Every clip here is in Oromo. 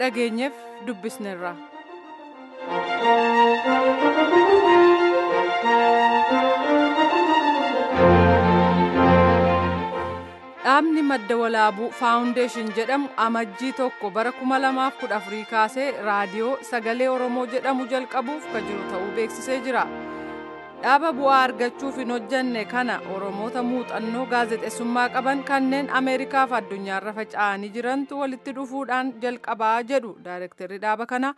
dhageenyeef dubbisneerra. Dhaabni madda walaabuu faawundeeshin jedhamu amajjii tokko bara 2014 kaasee raadiyoo sagalee Oromoo jedhamu jalqabuuf kan jiru ta'uu beeksisee jira. Dhaaba bu'aa argachuuf hin hojjenne kana Oromoota muuxannoo gaazexeessummaa qaban kanneen Ameerikaa fi addunyaarra faca'anii jirantu walitti dhufuudhaan jalqabaa jedhu daayirektarri dhaaba kana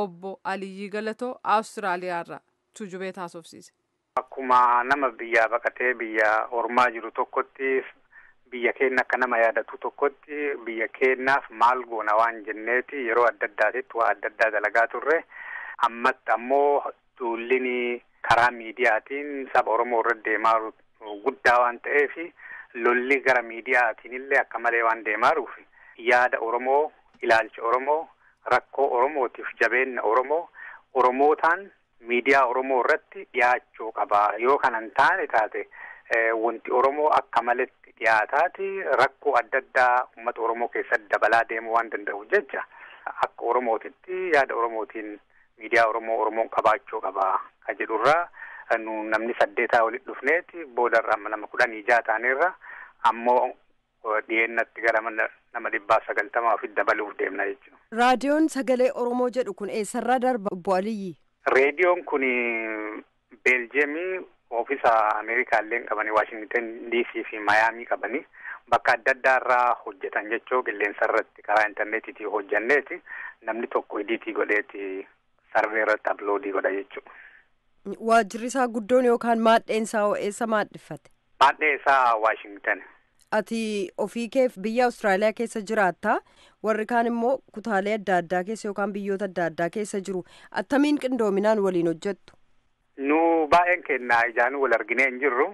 obbo Aliyyii Galatoo Awustiraaliyaarra tujubee taasofsiise. Akkuma nama biyya baqatee biyya ormaa jiru tokkotti biyya keenya akka nama yaadatu tokkotti biyya keenyaaf maal goona waan jenneeti yeroo adda addaatitti waa adda addaa dalagaa turre ammatti ammoo duulli karaa miidiyaatiin saba Oromoo irra deemaa guddaa waan ta'eef lolli gara miidiyaatiin illee akka malee waan deemaaruuf yaada Oromoo, ilaalcha Oromoo, rakkoo Oromootiif jabeenya Oromoo, Oromootaan miidiyaa Oromoo irratti dhiyaachuu qaba. Yoo kanan taane taate wanti Oromoo akka maletti dhiyaataati rakkoo adda addaa uummata Oromoo keessatti dabalaa deemuu waan danda'uuf jecha akka Oromootitti yaada Oromootiin miidiyaa Oromoon qabaachuu qaba. Ka jedhurraa namni 8 walitti dhufneeti boodarraa nama 16 taaneerra ammoo dhiyeennatti gara nama 190 ofitti dabaluuf deemna jechuudha. Raadiyoon sagalee Oromoo jedhu kun eessarraa darba obbo Aliyyi? Reediyoon kun Beeljeemii oofisa Ameerikaallee qabanii Waashingtan DC fi Mayaamii qabanii bakka adda addaarraa hojjetan jechuu qilleensa irratti karaa intarneetiitii hojjanneeti namni tokko ediitii godheeti sarvee irratti uploadii godha jechuudha. Waajjirri isaa guddoon yookaan maadheen isaa eessa maaddeffate? Maadheen isaa Waashingtan. Ati ofii keef biyya Awustiraaliyaa keessa jiraatta warri kaan immoo kutaalee adda addaa keessa yookaan biyyoota adda addaa keessa jiru attamiin qindoominaan waliin hojjettu? Nu baay'een keenya ijaan wal arginee hin jirru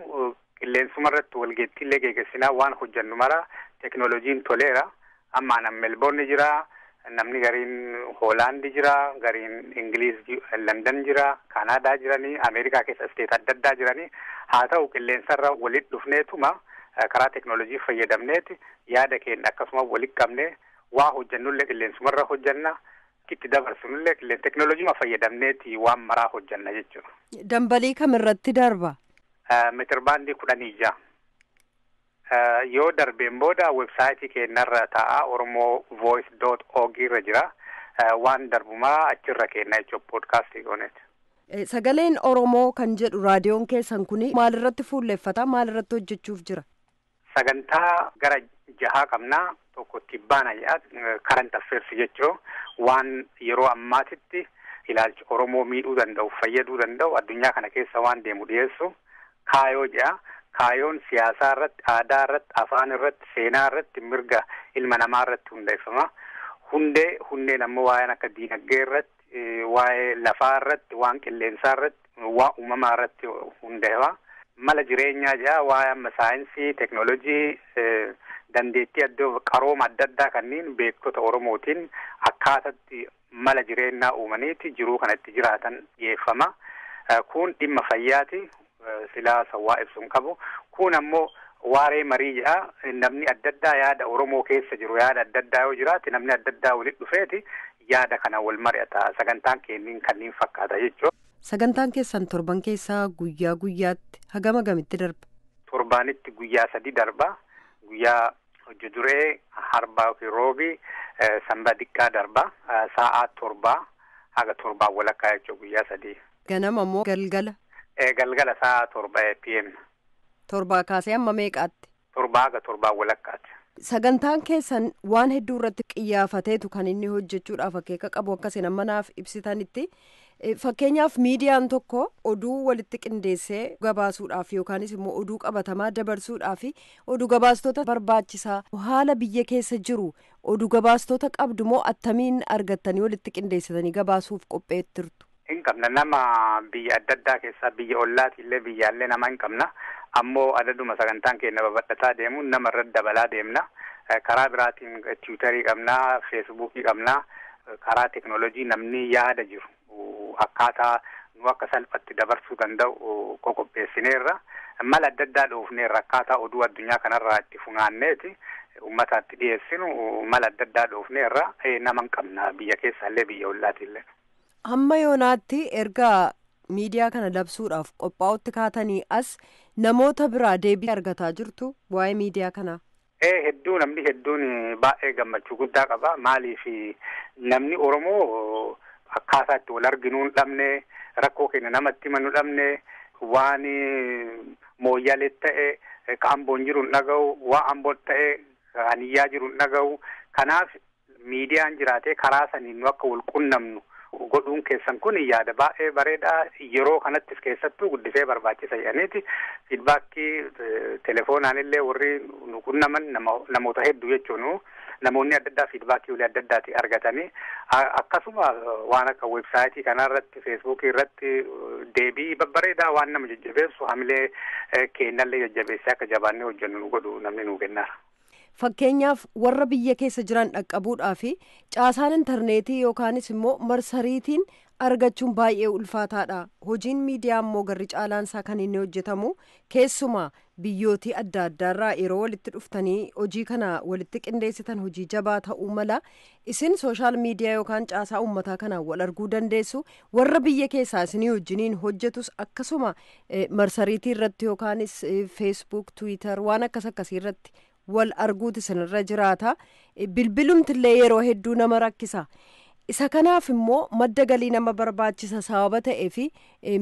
qilleensuma irratti walgeettiillee geggeessinaa waan hojjannu mara teknooloojiin toleera amma nam Melbourne jira. Namni gariin Hoolaandi jira, gariin Ingiliiz London jira, Kanaadaa jiranii, Ameerikaa keessa isteet adda addaa jiranii haa ta'u qilleensarra walitti dhufneetuma karaa teknooloojii fayyadamneeti yaada keenya akkasuma walitti qabnee waa hojjannullee qilleensumarra hojjanna itti dabarsinullee teknooloojii fayyadamneeti waan maraa hojjanna jechuudha. Dambalii kamirratti darba? Meetirbaandii 16. Yoo darbeen booda websaayitii keenyarra ta'a oromovoice.org irra jira waan darbumaa achirra kenna jechuudha poodkaastii gooneeti. Sagaleen Oromoo kan jedhu raadiyoon keessan kuni maalirratti fuulleeffata? Maalirratti hojjechuuf jira? Sagantaa gara 6 qabnaa tokko tibbaana current affairs jechuu waan yeroo ammaatitti ilaalcha Oromoo miidhuu danda'u fayyaduu danda'u addunyaa kana keessa waan deemu dhiyeessu kaayoo jedha. Kaayoon siyaasaa irratti, aadaa irratti, afaan irratti, seenaa irratti, mirga ilma namaa irratti hundeeffama. Hundeen ammoo waa'een akka diinagdee irratti, waa'ee lafaa irratti, waan qilleensaa irratti, waan uumamaa irratti hundeeffama. Mala jireenyaa jedha waa'ee amma saayinsii, teknooloojii, dandeettii qarooma adda addaa kanneen beektota Oromootiin akkaatatti mala jireenyaa uumaniiti jiruu kanatti jiraatan dhiyeeffama. Kun dhimma fayyaati. Silaa sawwaa ibsuun qabu kun ammoo waaree marii jedha namni adda addaa yaada Oromoo keessa jiru yaada adda addaa yoo jiraate namni adda addaa walitti dhufeeti yaada kana wal mari'ata sagantaan keenya kanneen fakkaata jechuudha. Sagantaan keessan torban keessaa guyyaa guyyaatti hagama gamitti darba? Torbaanitti guyyaa 3 darba guyyaa hojjuduree harbaa fi roobii sanba diqqaa darba sa'aa 7 haga 7 walakkaa jechuudha guyyaa 3. Ganama ammoo galgala? Galgala sa'a 7 PM. 7 kaasee amma meeqaatti? 7 haga 7 walakkaatti. Sagantaan keessan waan hedduu irratti qiyyaafateetu kan inni hojjechuudhaaf akeeka qabu akkasiin amma naaf ibsitanitti. Fakkeenyaaf miidiyaan tokko oduu walitti qindeessee gabaasuudhaaf yookaanis immoo oduu qabatamaa dabarsuudhaaf oduu gabaastota barbaachisaa haala biyya keessa jiru oduu gabaastota qabdu moo attamiin argattanii walitti qindeessitanii gabaasuuf qopheettirtu? Hin qabna nama biyya adda addaa keessaa biyya ollaatiillee biyyaallee nama hin qabna ammoo adaduma sagantaan keenya babal'ataa deemuun nama irratti dabalaa deemna karaa biraatiin tiwiitarii qabnaa feesbuukii qabnaa karaa teknooloojii namni yaada jiru akkaataa nu akka salphatti dabarsuu danda'u qopheessineerra mala adda addaa dhoofneerra akkaataa oduu addunyaa kanarraa itti funaanneeti ummataatti dhiyeessinu mala adda addaa dhoofne irraa nama hin qabna biyya keessaallee biyya ollaatiillee. Hamma yoonaatti erga miidiyaa kana labsuudhaaf qophaa'utti kaatanii as namoota biraa deebii argataa jirtu waa'ee miidiyaa kanaa? Namni hedduun baay'ee gammachuu guddaa qaba. Maaliif namni Oromoo akkaataa itti wal arginuu hin dhabne, rakkoo keenya namatti himanuu hin dhabne, waan mooyyalee ta'e ka Amboon jiru hin dhaga'u, waan Amboon ta'e haniyyaa jiru hin dhaga'u. Kanaaf miidiyaan jiraatee karaa saniin nu akka wal qunnamnu godhuun keessan kun yaada baay'ee bareedaa, yeroo kanattis keessattuu guddisee barbaachisa jedhaniiti. Fiidbaakkii telefoonaan illee warri nu qunnaman namoota hedduu jechuun namoonni adda addaa fiidbaakkii ulee adda addaati argatanii akkasuma waan akka weebsaayitii kanarratti feesbuukii irratti deebii babbareedaa waan nama jajjabeessu hamilee keenyallee jajjabeessee akka jabaannee hojjennu nu godhu namni nu kennaara. Fakkeenyaaf warra biyya keessa jiran dhaqqabuudhaa fi caasaan intarneetii yookaanis immoo marsariitiin argachuun baay'ee ulfaataadha. Hojiin miidiyaa immoo garri caalaansaa kan inni hojjetamu keessumaa biyyootii adda addaarraa yeroo walitti dhuftanii hojii kana walitti qindeessitan hojii jabaa ta'uu mala. Isin sooshaal miidiyaa yookaan caasaa uummataa kanaan wal arguu dandeessu. Warra biyya keessaa isinii wajjiniin hojjetus akkasuma marsariitii irratti yookaanis feesbuuk, tiwiitar waan akkasii irratti wal arguuti isinirra jiraata. Bilbilumtillee yeroo hedduu nama rakkisa. Isa kanaaf immoo madda galii nama barbaachisa sababa ta'ee fi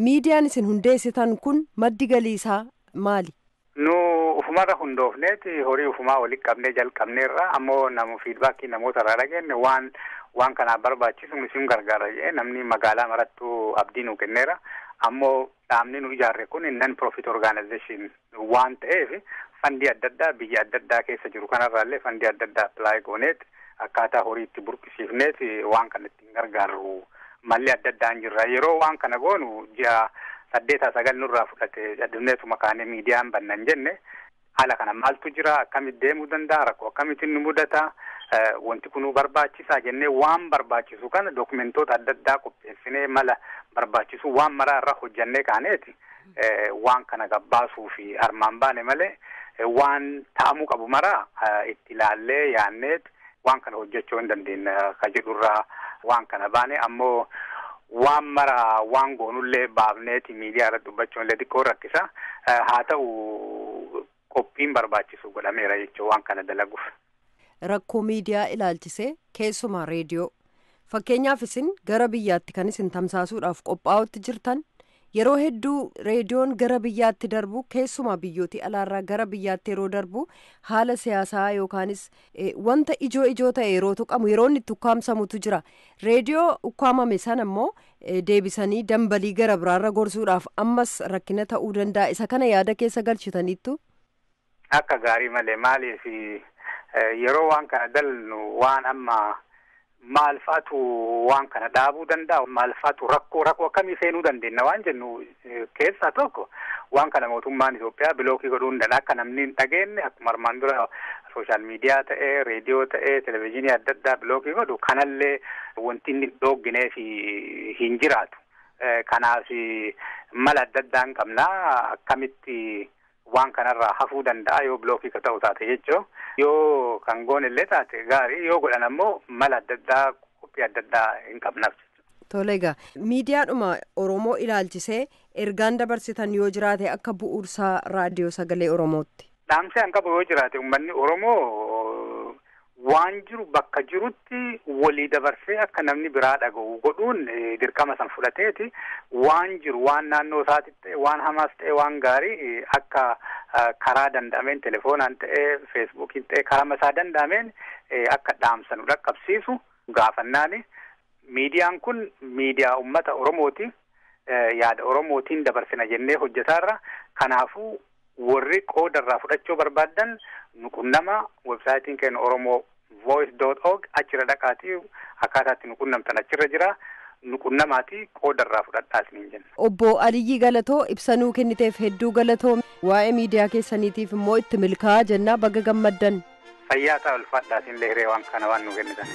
miidiyaan isin hundeessitan kun maddi galii isaa maali? Nu ufumarra hundoofneeti horii ufumaa walitti qabnee jalqabneerra ammoo fiidbaakkii namoota irraa dhageenye waan kanaaf barbaachisu isin gargaara jedhee namni magaalaa marattuu abdii nu kenneera. Ammoo dhaabni nu ijaarre kun non profit organization waan ta'eef fandii adda addaa biyya adda addaa keessa jiru kanarraallee fandii adda addaa appilaayi gooneeti akkaataa horii itti burqisiifneeti waan kana ittiin gargaarru malli adda addaan jirra. Yeroo waan kana goonu ji'a 8-9 nurraa fudhate addunyeetuma kaanee miidiyaan bannan jenne haala kana maaltu jira, akkamitti deemuu danda'a, rakkoo akkamittiin nu mudata, wanti kunuu barbaachisaa jennee waan barbaachisu kana dokumentoota adda addaa qopheessinee mala barbaachisu waan maraa irraa hojjannee kaaneeti waan kana gabbaasuu fi armaan baane malee waan ta'amuu qabu maraa itti ilaallee yaanneeti waan kana hojjechuu hin dandeenya ka jedhurraa waan kana baane. Ammoo waan maraa waan goonullee baafneeti miidiyaa irratti dubbachuun illee xiqqoo rakkisa. Haa ta'u qophiin barbaachisu godhameera jechuun waan kana dalaguuf. Rakkoo miidiyaa ilaalchisee keessumaa reediyoo fakkeenyaaf isin gara biyyaatti kan isin tamsaasuudhaaf qophaa'utti jirtan yeroo hedduu reediyoon gara biyyaatti darbu keessumaa biyyootii alaarraa gara biyyaatti yeroo darbu haala siyaasaa yookaanis wanta ijoo ta'e yeroo tuqamu yeroo inni itti ukkaamsamutu jira. Reediyoo ukkaamame sana immoo deebisanii dambalii gara biraarra gorsuudhaaf ammas rakkina ta'uu danda'a. Isa kana yaada keessa galchitaniittu? Akka gaarii malee maaliif yeroo waan kana dalnu waan amma maalfaatu waan kana dhaabuu danda'a, maalfaatu rakkoo akkamii seenuu dandeenya waan jennu keessaa tokko waan kana mootummaan Itoophiyaa bilookii godhuu hin danda'a akka namni hin dhageenye akkuma armaan dura sooshaal miidiyaa ta'ee reediyoo ta'ee televezyiinii adda addaa bilookii godhu kanallee wanti inni dhoogginee fi hin jiraatu. Kanaaf mala adda addaa hin qabnaa akkamitti waan kanarraa hafuu danda'a yoo bilookii ka ta'u taate jechuun yoo kan goonillee taate gaarii yoo godhan ammoo mala adda addaa qophii adda addaa hin qabnaaf. Tole egaa miidiyaadhuma Oromoo ilaalchisee ergaan dabarsitan yoo jiraate akka bu'uursaa raadiyoo sagalee Oromootti. Dhaamsee an qabu yoo jiraate uummanni Oromoo waan jiru bakka jirutti walii dabarsee akka namni biraa dhaga'u godhuun dirqama san fudhateeti waan jiru waan naannoo isaatti ta'e waan hamaas ta'e waan gaarii akka karaa danda'ameen telefoonaan ta'e feesbuukiin ta'e karaa isaa danda'ameen akka dhaamsanu dhaqqabsiisu gaafannaani. Miidiyaan kun miidiyaa uummata Oromooti. Yaada Oromootiin dabarsina jennee hojjetaarra. Kanaafuu warri qoodarraa fudhachuu barbaadan nu qunnama websaayitiin keenya Oromoo voice.org achirra dhaqaatii akkaataatti nu qunnamtan achirra jira. Nu qunnamaatii qoodarraa fudhadhaa isiniin jenna. Obbo Aliyyii Galatoo ibsanuu kenniteef hedduu galatoo waa'ee miidiyaa keessaniitiif immoo itti milkaa'aa jennaa baga gammaddan. Fayyaa ta'a ulfaadhaa isinillee hiree waan kana waan nu kennitan.